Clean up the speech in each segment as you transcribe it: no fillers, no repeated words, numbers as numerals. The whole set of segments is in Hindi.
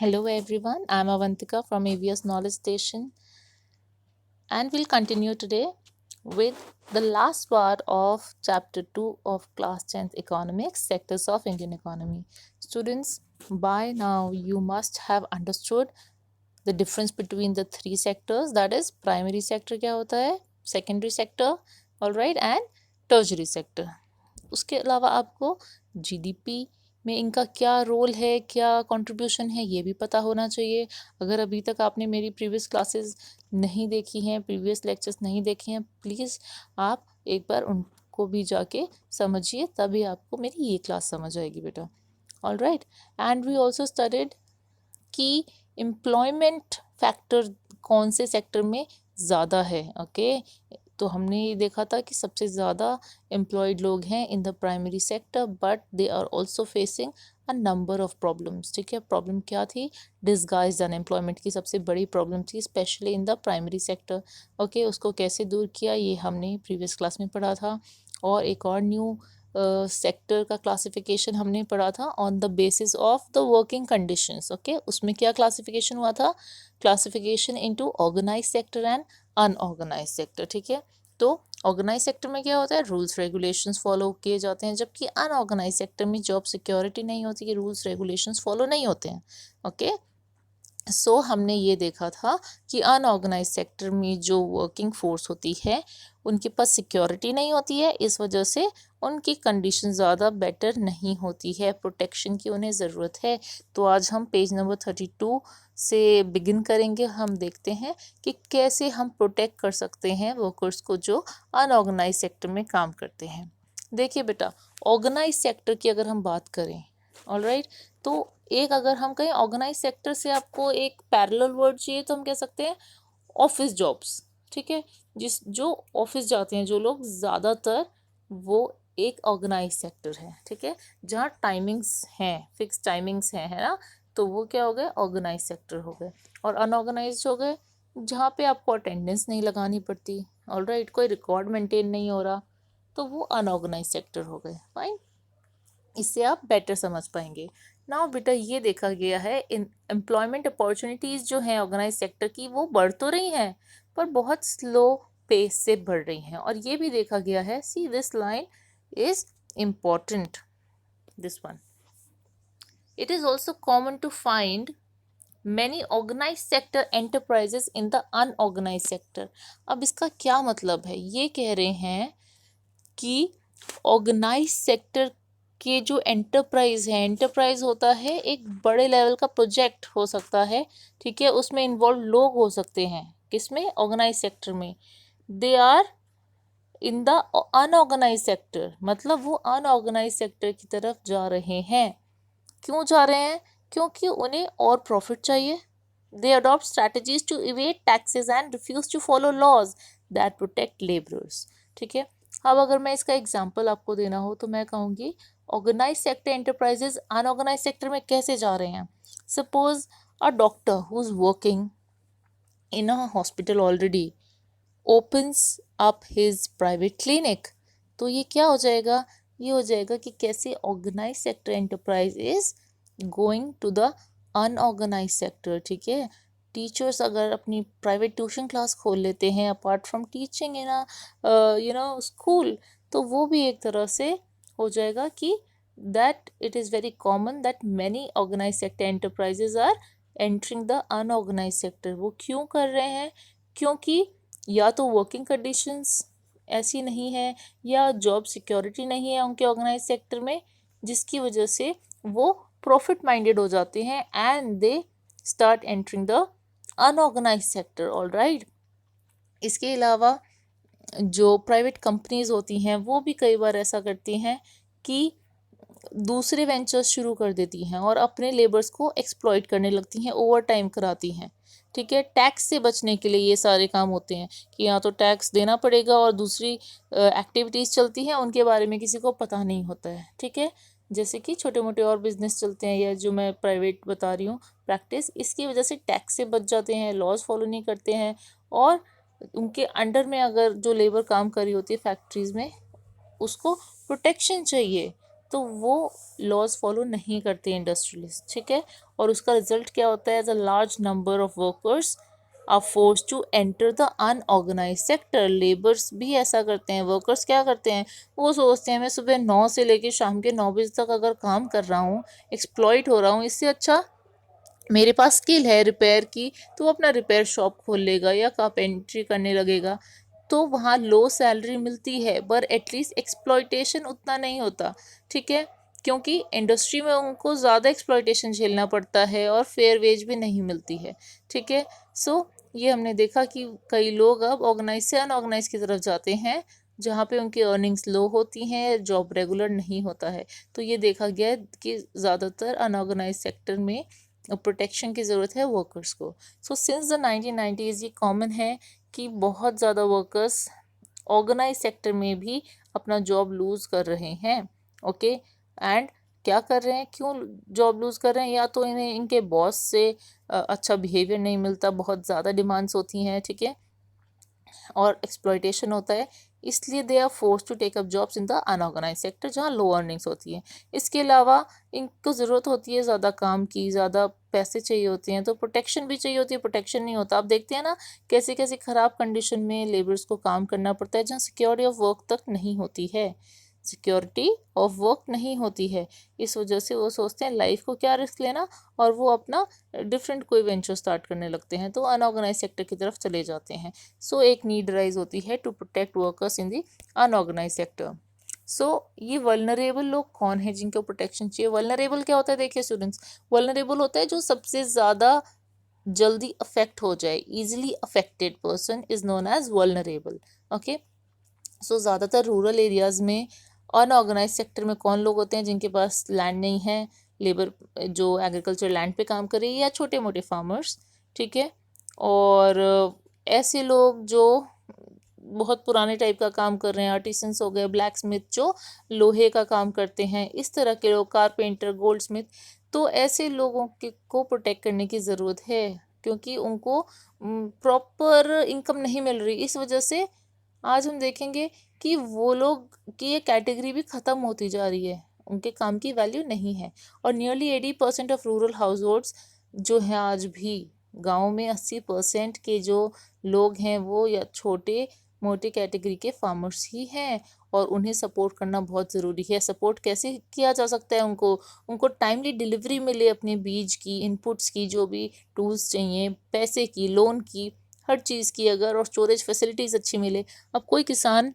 Hello everyone, I'm Avantika from AVS Knowledge Station, and we'll continue today with the last part of chapter 2 of class 10th economics, sectors of Indian economy. Students, by now you must have understood the difference between the three sectors, that is primary sector क्या होता है, secondary sector, all right, and tertiary sector. उसके अलावा आपको जीडीपी में इनका क्या रोल है, क्या कंट्रीब्यूशन है, ये भी पता होना चाहिए. अगर अभी तक आपने मेरी प्रीवियस क्लासेस नहीं देखी हैं, प्रीवियस लेक्चर्स नहीं देखे हैं, प्लीज़ आप एक बार उनको भी जाके समझिए, तभी आपको मेरी ये क्लास समझ आएगी बेटा. All right, and we also studied कि एम्प्लॉयमेंट फैक्टर कौन से सेक्टर में ज़्यादा है. ओके, तो हमने ये देखा था कि सबसे ज़्यादा एम्प्लॉयड लोग हैं in the primary sector, but they are also facing a number of problems. ठीक है, प्रॉब्लम क्या थी? डिसगाइज्ड अनएम्प्लॉयमेंट की सबसे बड़ी प्रॉब्लम थी, specially in the primary sector. Okay, उसको कैसे दूर किया ये हमने प्रीवियस क्लास में पढ़ा था. और एक और न्यू सेक्टर का क्लासिफिकेशन हमने पढ़ा था on the basis of the working conditions. Okay, उसमें क्या क्लासिफिकेशन हुआ था? Classification into organise sector and unorganise sector. ठीक है, तो ऑर्गेनाइज सेक्टर में क्या होता है? रूल्स रेगुलेशंस फॉलो किए जाते हैं, जबकि अनऑर्गेनाइज सेक्टर में जॉब सिक्योरिटी नहीं होती, कि रूल्स रेगुलेशंस फॉलो नहीं होते हैं. ओके, सो हमने ये देखा था कि अनऑर्गेनाइज सेक्टर में जो वर्किंग फोर्स होती है उनके पास सिक्योरिटी नहीं होती है, इस वजह से उनकी कंडीशन ज़्यादा बेटर नहीं होती है, प्रोटेक्शन की उन्हें ज़रूरत है. तो आज हम पेज नंबर 32 से बिगिन करेंगे. हम देखते हैं कि कैसे हम प्रोटेक्ट कर सकते हैं वर्कर्स को जो अनऑर्गेनाइज सेक्टर में काम करते हैं. देखिए बेटा, ऑर्गेनाइज सेक्टर की अगर हम बात करें, ऑलराइट, तो एक अगर हम कहें ऑर्गेनाइज सेक्टर से आपको एक पैरेलल वर्ड चाहिए तो हम कह सकते हैं ऑफिस जॉब्स. ठीक है, जो ऑफिस जाते हैं जो लोग, ज़्यादातर वो एक ऑर्गेनाइज सेक्टर है. ठीक है, जहाँ टाइमिंग्स हैं, फिक्स टाइमिंग्स हैं, है ना, तो वो क्या हो गए? ऑर्गेनाइज सेक्टर हो गए. और अनऑर्गेनाइज हो गए जहाँ पे आपको अटेंडेंस नहीं लगानी पड़ती, ऑलराइट, कोई रिकॉर्ड मेंटेन नहीं हो रहा, तो वो अनऑर्गेनाइज सेक्टर हो गए. फाइन, इससे आप बेटर समझ पाएंगे. नाउ बेटा, ये देखा गया है इन एम्प्लॉयमेंट अपॉर्चुनिटीज़ जो हैं ऑर्गेनाइज सेक्टर की, वो बढ़ तो रही हैं पर बहुत स्लो पेस से बढ़ रही हैं. और ये भी देखा गया है, see this line is important, this one. It is also common to find many organise sector enterprises in the unorganised sector. अब इसका क्या मतलब है? ये कह रहे हैं कि ऑर्गेनाइज सेक्टर के जो एंटरप्राइज है, एंटरप्राइज होता है एक बड़े लेवल का प्रोजेक्ट हो सकता है. ठीक है, उसमें इन्वॉल्व लोग हो सकते हैं, किसमें? ऑर्गेनाइज सेक्टर में. They are in the unorganised sector, मतलब वो अनऑर्गेनाइज सेक्टर की तरफ जा रहे हैं. क्यों जा रहे हैं? क्योंकि उन्हें और प्रॉफिट चाहिए. They adopt strategies to evade taxes and refuse to follow laws that protect labourers. ठीक है, अब अगर मैं इसका एग्जांपल आपको देना हो तो मैं कहूँगी organise sector enterprises unorganise sector में कैसे जा रहे हैं. Suppose a doctor who is working in a hospital already opens up his private clinic. तो ये क्या हो जाएगा? ये हो जाएगा कि कैसे organise sector enterprise is going to the unorganised sector. ठीक है, टीचर्स अगर अपनी प्राइवेट ट्यूशन क्लास खोल लेते हैं apart from teaching in a school, तो वो भी एक तरह से हो जाएगा कि that it is very common that many organise sector enterprises are entering the unorganised sector. वो क्यों कर रहे हैं? क्योंकि या तो वर्किंग कंडीशंस ऐसी नहीं है, या जॉब सिक्योरिटी नहीं है उनके ऑर्गेनाइज सेक्टर में, जिसकी वजह से वो प्रॉफिट माइंडेड हो जाते हैं and they start entering the unorganised sector. All right, इसके अलावा जो प्राइवेट कंपनीज होती हैं वो भी कई बार ऐसा करती हैं कि दूसरे वेंचर्स शुरू कर देती हैं और अपने लेबर्स को एक्सप्लॉइट करने लगती हैं, ओवर टाइम कराती हैं. ठीक है, टैक्स से बचने के लिए ये सारे काम होते हैं कि या तो टैक्स देना पड़ेगा और दूसरी एक्टिविटीज़ चलती हैं उनके बारे में किसी को पता नहीं होता है. ठीक है, जैसे कि छोटे मोटे और बिजनेस चलते हैं, या जो मैं प्राइवेट बता रही हूँ प्रैक्टिस, इसकी वजह से टैक्स से बच जाते हैं, लॉज फॉलो नहीं करते हैं, और उनके अंडर में अगर जो लेबर काम कर रही होती है फैक्ट्रीज़ में, उसको प्रोटेक्शन चाहिए. तो वो लॉज फॉलो नहीं करते इंडस्ट्रियलिस्ट, ठीक है। और उसका रिजल्ट क्या होता है, as a large number of workers are force to enter the unorganised sector. Labours भी ऐसा करते हैं, वर्कर्स क्या करते हैं, वो सोचते हैं मैं सुबह 9 से लेकर शाम के 9 बजे तक अगर काम कर रहा हूँ, एक्सप्लॉइट हो रहा हूँ, इससे अच्छा मेरे पास स्किल है रिपेयर की, तो वो अपना रिपेयर शॉप खोल लेगा या कारपेंट्री करने लगेगा। तो वहाँ लो सैलरी मिलती है पर एटलीस्ट एक्सप्लॉइटेशन उतना नहीं होता, ठीक है, क्योंकि इंडस्ट्री में उनको ज़्यादा एक्सप्लॉइटेशन झेलना पड़ता है और फेयर वेज भी नहीं मिलती है, ठीक है। सो ये हमने देखा कि कई लोग अब ऑर्गेनाइज से अनऑर्गेनाइज की तरफ जाते हैं, जहाँ पे उनकी अर्निंग्स लो होती हैं, जॉब रेगुलर नहीं होता है। तो ये देखा गया है कि ज़्यादातर अनऑर्गेनाइज सेक्टर में प्रोटेक्शन की ज़रूरत है वर्कर्स को। सो सिंस द 1990s ये कॉमन है कि बहुत ज़्यादा वर्कर्स ऑर्गेनाइज सेक्टर में भी अपना जॉब लूज़ कर रहे हैं, ओके। एंड क्या कर रहे हैं, क्यों जॉब लूज़ कर रहे हैं, या तो इन्हें इनके बॉस से अच्छा बिहेवियर नहीं मिलता, बहुत ज़्यादा डिमांड्स होती हैं, ठीक है, और एक्सप्लॉयटेशन होता है, इसलिए they are force to take up jobs in the unorganised sector जहाँ लो अर्निंग्स होती हैं। इसके अलावा इनको ज़रूरत होती है ज़्यादा काम की, ज़्यादा पैसे चाहिए होते हैं, तो प्रोटेक्शन भी चाहिए होती है, प्रोटेक्शन नहीं होता। आप देखते हैं ना कैसे कैसे ख़राब कंडीशन में लेबर्स को काम करना पड़ता है, जहाँ सिक्योरिटी ऑफ वर्क तक नहीं होती है, सिक्योरिटी ऑफ वर्क नहीं होती है। इस वजह से वो सोचते हैं लाइफ को क्या रिस्क लेना, और वो अपना डिफरेंट कोई वेंचर स्टार्ट करने लगते हैं, तो अनऑर्गेनाइज सेक्टर की तरफ चले जाते हैं। सो एक नीड राइज होती है to protect workers in the unorganised sector. So ये वल्नरेबल लोग कौन है जिनको प्रोटेक्शन चाहिए। वल्नरेबल क्या होता है, देखिए स्टूडेंट्स, वल्नरेबल होता है जो सबसे ज़्यादा जल्दी अफेक्ट हो जाए, easily affected person is known as vulnerable, okay. So ज़्यादातर रूरल एरियाज़ में अनऑर्गेनाइज सेक्टर में कौन लोग होते हैं, जिनके पास लैंड नहीं है, लेबर जो एग्रीकल्चर लैंड पे काम कर रही है, या छोटे मोटे फार्मर्स, ठीक है। और ऐसे लोग जो बहुत पुराने टाइप का काम कर रहे हैं, आर्टिसंस हो गए, ब्लैक स्मिथ जो लोहे का काम करते हैं, इस तरह के लोग, कारपेंटर, गोल्ड स्मिथ, तो ऐसे लोगों के को प्रोटेक्ट करने की ज़रूरत है, क्योंकि उनको प्रॉपर इनकम नहीं मिल रही। इस वजह से आज हम देखेंगे कि वो लोग की ये कैटेगरी भी ख़त्म होती जा रही है, उनके काम की वैल्यू नहीं है। और nearly 80% of rural house holds जो हैं आज भी गाँव में, 80% के जो लोग हैं वो या छोटे मोटे कैटेगरी के फार्मर्स ही हैं, और उन्हें सपोर्ट करना बहुत ज़रूरी है। सपोर्ट कैसे किया जा सकता है, उनको टाइमली डिलीवरी मिले अपने बीज की, इनपुट्स की, जो भी टूल्स चाहिए, पैसे की, लोन की, हर चीज़ की अगर, और स्टोरेज फैसिलिटीज़ अच्छी मिले। अब कोई किसान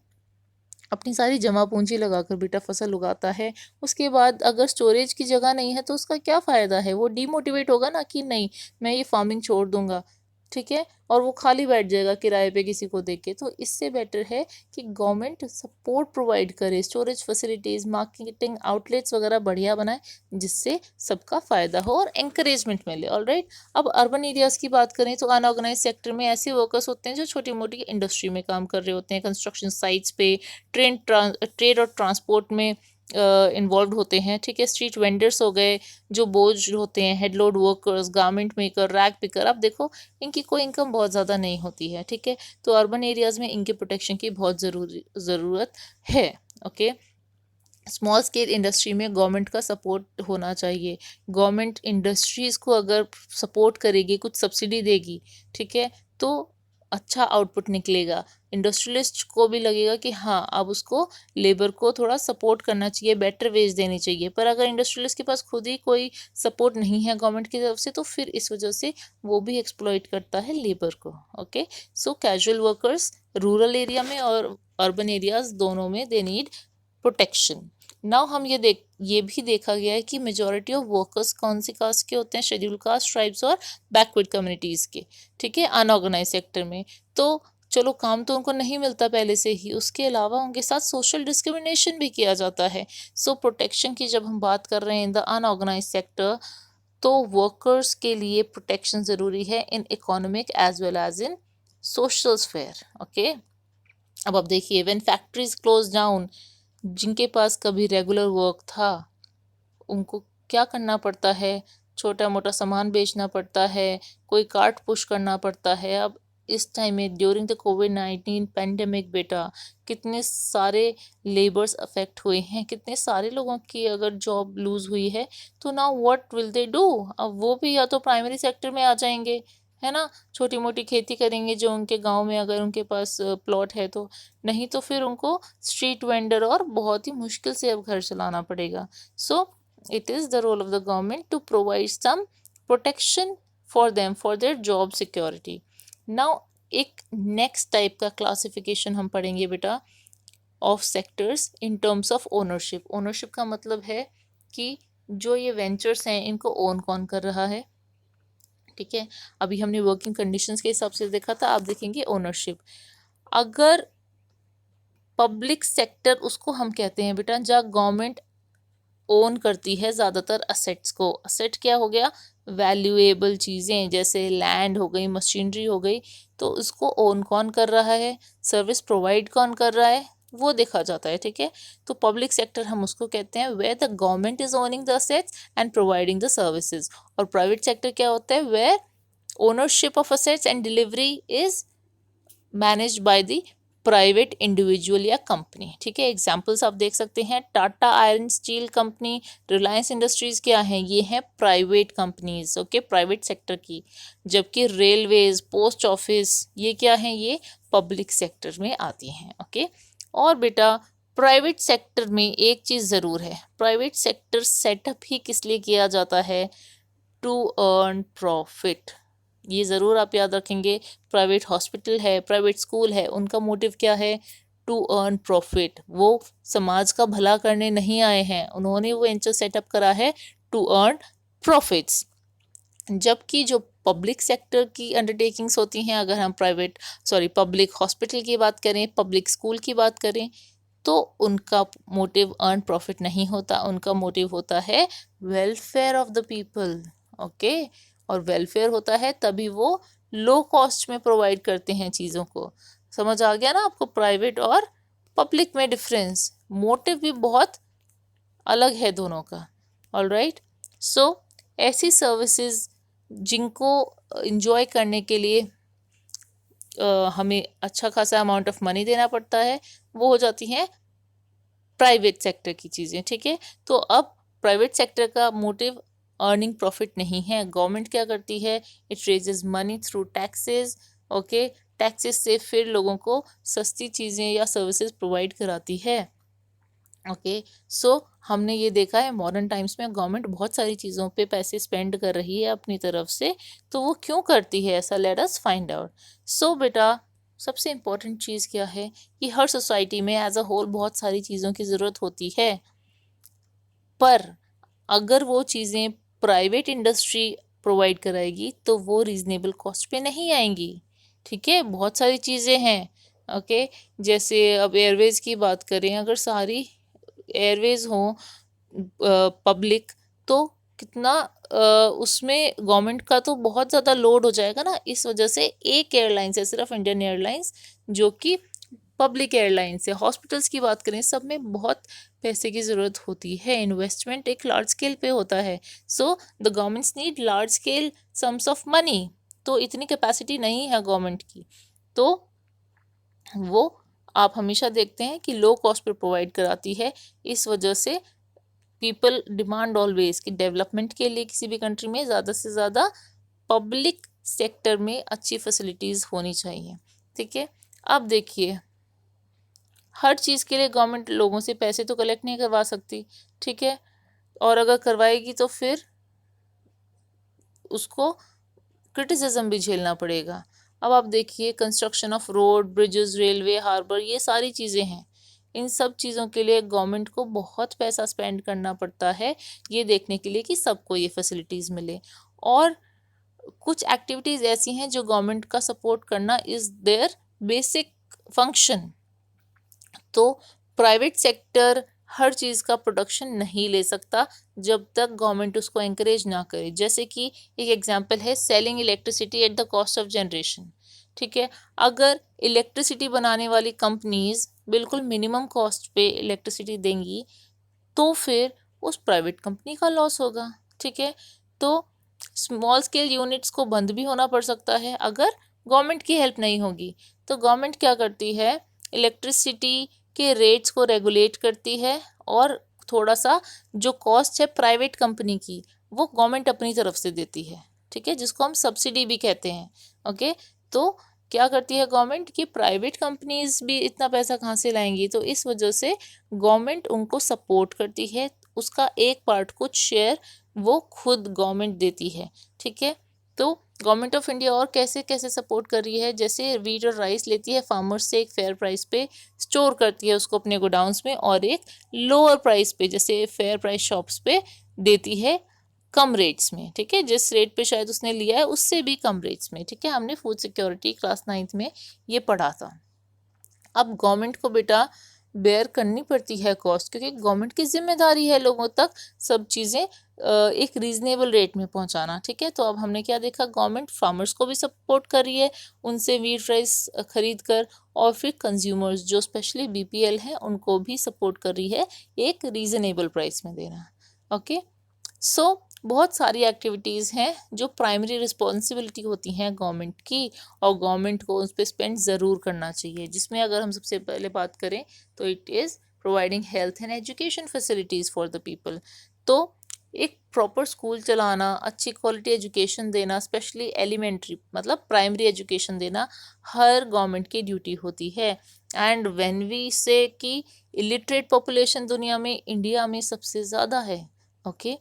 अपनी सारी जमा पूंजी लगाकर बेटा फसल उगाता है, उसके बाद अगर स्टोरेज की जगह नहीं है तो उसका क्या फ़ायदा है, वो डीमोटिवेट होगा ना कि नहीं मैं ये फार्मिंग छोड़ दूंगा, ठीक है, और वो खाली बैठ जाएगा किराए पे किसी को देके। तो इससे बेटर है कि गवर्नमेंट सपोर्ट प्रोवाइड करे, स्टोरेज फैसिलिटीज़, मार्केटिंग आउटलेट्स वगैरह बढ़िया बनाए, जिससे सबका फ़ायदा हो और इंकरेजमेंट मिले। ऑलराइट, अब अर्बन एरियाज़ की बात करें तो अनऑर्गेनाइज सेक्टर में ऐसे वर्कर्स होते हैं जो छोटी मोटी इंडस्ट्री में काम कर रहे होते हैं, कंस्ट्रक्शन साइट्स पे, ट्रेड और ट्रांसपोर्ट में इन्वॉल्व होते हैं, ठीक है। स्ट्रीट वेंडर्स हो गए, जो बोझ होते हैं, headload workers, garment maker, rag picker, आप देखो इनकी कोई इनकम बहुत ज़्यादा नहीं होती है, ठीक है। तो अर्बन एरियाज़ में इनके प्रोटेक्शन की बहुत ज़रूरत है, ओके। स्मॉल स्केल इंडस्ट्री में गवर्नमेंट का सपोर्ट होना चाहिए। गवर्नमेंट इंडस्ट्रीज़ को अगर सपोर्ट करेगी, कुछ सब्सिडी देगी, ठीक है, तो अच्छा आउटपुट निकलेगा। इंडस्ट्रियलिस्ट को भी लगेगा कि हाँ अब उसको लेबर को थोड़ा सपोर्ट करना चाहिए, बेटर वेज देनी चाहिए। पर अगर इंडस्ट्रियलिस्ट के पास खुद ही कोई सपोर्ट नहीं है गवर्नमेंट की तरफ से, तो फिर इस वजह से वो भी एक्सप्लॉइट करता है लेबर को, ओके। सो कैजुअल वर्कर्स रूरल एरिया में और अर्बन एरियाज दोनों में दे नीड प्रोटेक्शन। नाउ हम ये भी देखा गया है कि मेजॉरिटी ऑफ वर्कर्स कौन सी कास्ट के होते हैं, शेड्यूल कास्ट, ट्राइब्स और बैकवर्ड कम्युनिटीज़ के, ठीक है, अनऑर्गेनाइज सेक्टर में। तो चलो काम तो उनको नहीं मिलता पहले से ही, उसके अलावा उनके साथ सोशल डिस्क्रिमिनेशन भी किया जाता है। सो प्रोटेक्शन की जब हम बात कर रहे हैं इन द अनऑर्गेनाइज सेक्टर, तो वर्कर्स के लिए प्रोटेक्शन ज़रूरी है in economic as well as in social sphere, okay. अब देखिए, व्हेन फैक्ट्रीज क्लोज डाउन, जिनके पास कभी रेगुलर वर्क था उनको क्या करना पड़ता है, छोटा मोटा सामान बेचना पड़ता है, कोई कार्ट पुश करना पड़ता है। अब इस टाइम में ड्यूरिंग द कोविड-19 पेंडेमिक बेटा कितने सारे लेबर्स अफेक्ट हुए हैं, कितने सारे लोगों की अगर जॉब लूज हुई है तो now what will they do. अब वो भी या तो प्राइमरी सेक्टर में आ जाएंगे, है ना, छोटी मोटी खेती करेंगे जो उनके गांव में अगर उनके पास प्लॉट है तो, नहीं तो फिर उनको स्ट्रीट वेंडर और बहुत ही मुश्किल से अब घर चलाना पड़ेगा। So it is the role of the government to provide some protection for them for their job security. Now एक नेक्स्ट टाइप का क्लासिफिकेशन हम पढ़ेंगे बेटा of sectors in terms of ownership. Ownership का मतलब है कि जो ये वेंचर्स हैं इनको ओन कौन कर रहा है, ठीक है। अभी हमने वर्किंग कंडीशंस के हिसाब से देखा था, आप देखेंगे ओनरशिप। अगर पब्लिक सेक्टर उसको हम कहते हैं बेटा जहाँ गवर्नमेंट ओन करती है ज़्यादातर असेट्स को। असेट क्या हो गया, वैल्यूएबल चीज़ें जैसे लैंड हो गई, मशीनरी हो गई, तो उसको ओन कौन कर रहा है, सर्विस प्रोवाइड कौन कर रहा है, वो देखा जाता है, ठीक है। तो पब्लिक सेक्टर हम उसको कहते हैं where the government is owning the assets and providing the services. और प्राइवेट सेक्टर क्या होता है, where ownership of assets and delivery is managed by the private individual या कंपनी, ठीक है। एग्जांपल्स आप देख सकते हैं, Tata iron steel company, Reliance industries क्या है, ये हैं private companies, okay, private sector की। जबकि रेलवेज, पोस्ट ऑफिस, ये क्या है, ये पब्लिक सेक्टर में आती हैं, ओके। और बेटा प्राइवेट सेक्टर में एक चीज़ ज़रूर है, प्राइवेट सेक्टर सेटअप ही किस लिए किया जाता है, टू अर्न प्रॉफिट। ये ज़रूर आप याद रखेंगे। प्राइवेट हॉस्पिटल है, प्राइवेट स्कूल है, उनका मोटिव क्या है, टू अर्न प्रॉफिट। वो समाज का भला करने नहीं आए हैं, उन्होंने वो वेंचर सेटअप करा है टू अर्न प्रॉफिट्स। जबकि जो पब्लिक सेक्टर की अंडरटेकिंग्स होती हैं, अगर हम पब्लिक हॉस्पिटल की बात करें, पब्लिक स्कूल की बात करें, तो उनका मोटिव अर्न प्रॉफिट नहीं होता, उनका मोटिव होता है welfare of the people, okay. और वेलफेयर होता है तभी वो लो कॉस्ट में प्रोवाइड करते हैं चीज़ों को। समझ आ गया ना आपको प्राइवेट और पब्लिक में डिफरेंस, मोटिव भी बहुत अलग है दोनों का। ऑलराइट, सो ऐसी सर्विसेज जिनको इंजॉय करने के लिए हमें अच्छा खासा अमाउंट ऑफ मनी देना पड़ता है, वो हो जाती हैं प्राइवेट सेक्टर की चीज़ें, ठीक है। तो अब प्राइवेट सेक्टर का मोटिव अर्निंग प्रॉफिट नहीं है। गवर्नमेंट क्या करती है, it raises money through taxes, okay. Taxes से फिर लोगों को सस्ती चीज़ें या सर्विसेज प्रोवाइड कराती है, ओके। सो हमने ये देखा है मॉडर्न टाइम्स में गवर्नमेंट बहुत सारी चीज़ों पे पैसे स्पेंड कर रही है अपनी तरफ से, तो वो क्यों करती है ऐसा, लेट अस फाइंड आउट। सो बेटा सबसे इम्पोर्टेंट चीज़ क्या है कि हर सोसाइटी में एज अ होल बहुत सारी चीज़ों की ज़रूरत होती है, पर अगर वो चीज़ें प्राइवेट इंडस्ट्री प्रोवाइड कराएगी तो वो रीज़नेबल कॉस्ट पे नहीं आएंगी, ठीक है। बहुत सारी चीज़ें हैं, ओके। जैसे अब एयरवेज़ की बात करें, अगर सारी एयरवेज़ हों पब्लिक, तो कितना उसमें गवर्नमेंट का तो बहुत ज़्यादा लोड हो जाएगा ना। इस वजह से एक एयरलाइंस है सिर्फ इंडियन एयरलाइंस जो कि पब्लिक एयरलाइंस है। हॉस्पिटल्स की बात करें, सब में बहुत पैसे की ज़रूरत होती है, इन्वेस्टमेंट एक लार्ज स्केल पे होता है। So the governments need large scale sums of money, तो इतनी कैपेसिटी नहीं है गवर्नमेंट की, तो वो आप हमेशा देखते हैं कि लो कॉस्ट पे प्रोवाइड कराती है। इस वजह से पीपल डिमांड ऑलवेज कि डेवलपमेंट के लिए किसी भी कंट्री में ज़्यादा से ज़्यादा पब्लिक सेक्टर में अच्छी फैसिलिटीज़ होनी चाहिए, ठीक है। अब देखिए हर चीज़ के लिए गवर्नमेंट लोगों से पैसे तो कलेक्ट नहीं करवा सकती, ठीक है, और अगर करवाएगी तो फिर उसको क्रिटिसिज्म भी झेलना पड़ेगा। अब आप देखिए construction of road, bridges, railway, harbour, ये सारी चीज़ें हैं। इन सब चीज़ों के लिए गवर्नमेंट को बहुत पैसा स्पेंड करना पड़ता है ये देखने के लिए कि सबको ये फैसिलिटीज़ मिले। और कुछ एक्टिविटीज़ ऐसी हैं जो गवर्नमेंट का सपोर्ट करना इज़ देयर बेसिक फंक्शन। तो प्राइवेट सेक्टर हर चीज़ का प्रोडक्शन नहीं ले सकता जब तक गवर्नमेंट उसको एंकरेज ना करे। जैसे कि एक एग्जांपल है selling electricity at the cost of generation, ठीक है। अगर इलेक्ट्रिसिटी बनाने वाली कंपनीज बिल्कुल मिनिमम कॉस्ट पे इलेक्ट्रिसिटी देंगी तो फिर उस प्राइवेट कंपनी का लॉस होगा, ठीक है। तो स्मॉल स्केल यूनिट्स को बंद भी होना पड़ सकता है अगर गवर्नमेंट की हेल्प नहीं होगी। तो गवर्नमेंट क्या करती है, इलेक्ट्रिसिटी के रेट्स को रेगुलेट करती है और थोड़ा सा जो कॉस्ट है प्राइवेट कंपनी की वो गवर्नमेंट अपनी तरफ से देती है, ठीक है, जिसको हम सब्सिडी भी कहते हैं। ओके, तो क्या करती है गवर्नमेंट कि प्राइवेट कंपनीज भी इतना पैसा कहाँ से लाएंगी, तो इस वजह से गवर्नमेंट उनको सपोर्ट करती है, उसका एक पार्ट कुछ शेयर वो खुद गवर्नमेंट देती है, ठीक है। तो गवर्नमेंट ऑफ इंडिया और कैसे कैसे सपोर्ट कर रही है, जैसे वीट और राइस लेती है फार्मर्स से एक फेयर प्राइस पे, स्टोर करती है उसको अपने गोडाउंस में, और एक लोअर प्राइस पे जैसे फेयर प्राइस शॉप्स पे देती है कम रेट्स में, ठीक है, जिस रेट पे शायद उसने लिया है उससे भी कम रेट्स में, ठीक है। हमने फूड सिक्योरिटी क्लास 9th में ये पढ़ा था। अब गवर्नमेंट को बेटा बेयर करनी पड़ती है कॉस्ट, क्योंकि गवर्नमेंट की जिम्मेदारी है लोगों तक सब चीज़ें एक रीजनेबल रेट में पहुंचाना, ठीक है। तो अब हमने क्या देखा, गवर्नमेंट फार्मर्स को भी सपोर्ट कर रही है उनसे वीट राइस खरीद कर, और फिर कंज्यूमर्स जो स्पेशली बीपीएल हैं उनको भी सपोर्ट कर रही है एक रीजनेबल प्राइस में देना। ओके, सो बहुत सारी एक्टिविटीज़ हैं जो प्राइमरी रिस्पॉन्सिबिलिटी होती हैं गवर्नमेंट की, और गवर्नमेंट को उस पर स्पेंड ज़रूर करना चाहिए, जिसमें अगर हम सबसे पहले बात करें तो it is providing health and education facilities for the people. तो एक प्रॉपर स्कूल चलाना, अच्छी क्वालिटी एजुकेशन देना, स्पेशली एलिमेंट्री मतलब प्राइमरी एजुकेशन देना हर गवर्नमेंट की ड्यूटी होती है। एंड व्हेन वी से कि इलिटरेट पॉपुलेशन दुनिया में इंडिया में सबसे ज़्यादा है। ओके,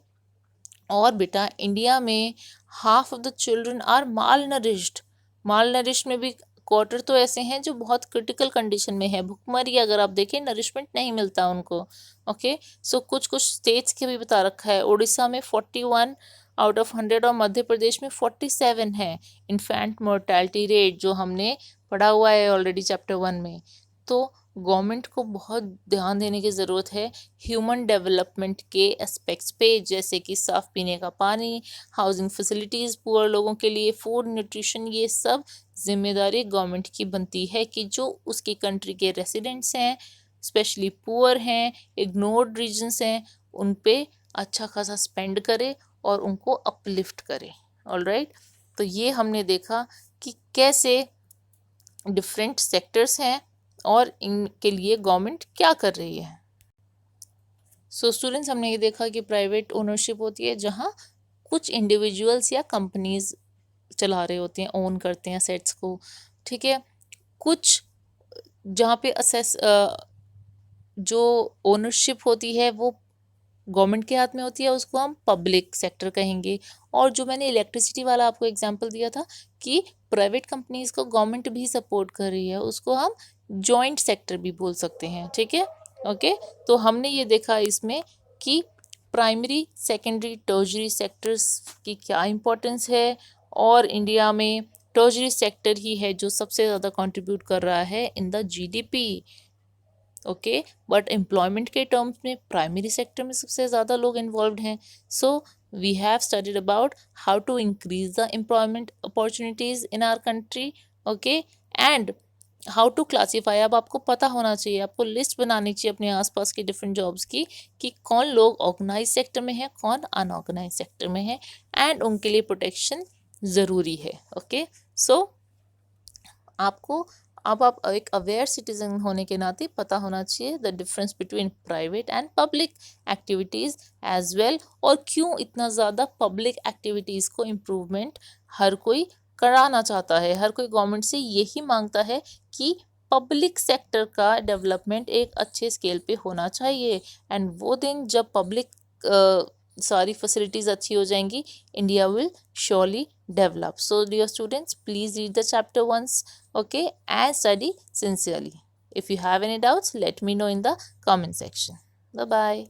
और बेटा इंडिया में half of the children are malnourished में भी क्वार्टर तो ऐसे हैं जो बहुत क्रिटिकल कंडीशन में है, भुखमरी अगर आप देखें, नरिशमेंट नहीं मिलता उनको। ओके, सो कुछ कुछ स्टेट्स के भी बता रखा है, उड़ीसा में 41 आउट ऑफ 100 और मध्य प्रदेश में 47 है इन्फेंट मोर्टेलिटी रेट, जो हमने पढ़ा हुआ है ऑलरेडी चैप्टर 1 में। तो गवर्नमेंट को बहुत ध्यान देने की ज़रूरत है ह्यूमन डेवलपमेंट के एस्पेक्ट्स पे, जैसे कि साफ़ पीने का पानी, हाउसिंग फैसिलिटीज़ पुअर लोगों के लिए, फूड न्यूट्रिशन, ये सब जिम्मेदारी गवर्नमेंट की बनती है कि जो उसकी कंट्री के रेसिडेंट्स हैं, स्पेशली पुअर हैं, इग्नोर्ड रीजन्स हैं, उन पे अच्छा खासा स्पेंड करे और उनको अपलिफ्ट करे। ऑलराइट, तो ये हमने देखा कि कैसे डिफरेंट सेक्टर्स हैं और इनके लिए गवर्नमेंट क्या कर रही है। सो स्टूडेंट्स, हमने ये देखा कि प्राइवेट ओनरशिप होती है जहाँ कुछ इंडिविजुअल्स या कंपनीज चला रहे होते हैं, ओन करते हैं असेट्स को, ठीक है। कुछ जहाँ पे जो ओनरशिप होती है वो गवर्नमेंट के हाथ में होती है, उसको हम पब्लिक सेक्टर कहेंगे। और जो मैंने इलेक्ट्रिसिटी वाला आपको एग्जांपल दिया था कि प्राइवेट कंपनीज को गवर्नमेंट भी सपोर्ट कर रही है, उसको हम जॉइंट सेक्टर भी बोल सकते हैं, ठीक है। ओके, तो हमने ये देखा इसमें कि प्राइमरी, सेकेंडरी, टर्शरी सेक्टर्स की क्या इम्पोर्टेंस है, और इंडिया में टर्शरी सेक्टर ही है जो सबसे ज़्यादा कंट्रीब्यूट कर रहा है in the GDP. Okay, but employment के टर्म्स में प्राइमरी सेक्टर में सबसे ज़्यादा लोग इन्वॉल्व हैं। So we have studied about how to increase the employment opportunities in our country. Okay, and how to classify, अब आपको पता होना चाहिए, आपको लिस्ट बनानी चाहिए अपने आसपास के डिफरेंट जॉब्स की कि कौन लोग ऑर्गेनाइज सेक्टर में है, कौन अनऑर्गेनाइज सेक्टर में है, एंड उनके लिए प्रोटेक्शन ज़रूरी है। ओके, सो आपको अब आप एक अवेयर सिटीजन होने के नाते पता होना चाहिए the difference between private and public activities as well, और क्यों इतना ज़्यादा पब्लिक एक्टिविटीज़ को इम्प्रूवमेंट हर कोई कराना चाहता है, हर कोई गवर्नमेंट से यही मांगता है कि पब्लिक सेक्टर का डेवलपमेंट एक अच्छे स्केल पे होना चाहिए। एंड वो दिन जब पब्लिक सारी फैसिलिटीज़ अच्छी हो जाएंगी, India will surely develop. So dear students, please read the chapter once, okay, and study sincerely. If you have any doubts, let me know in the comment section. Bye bye.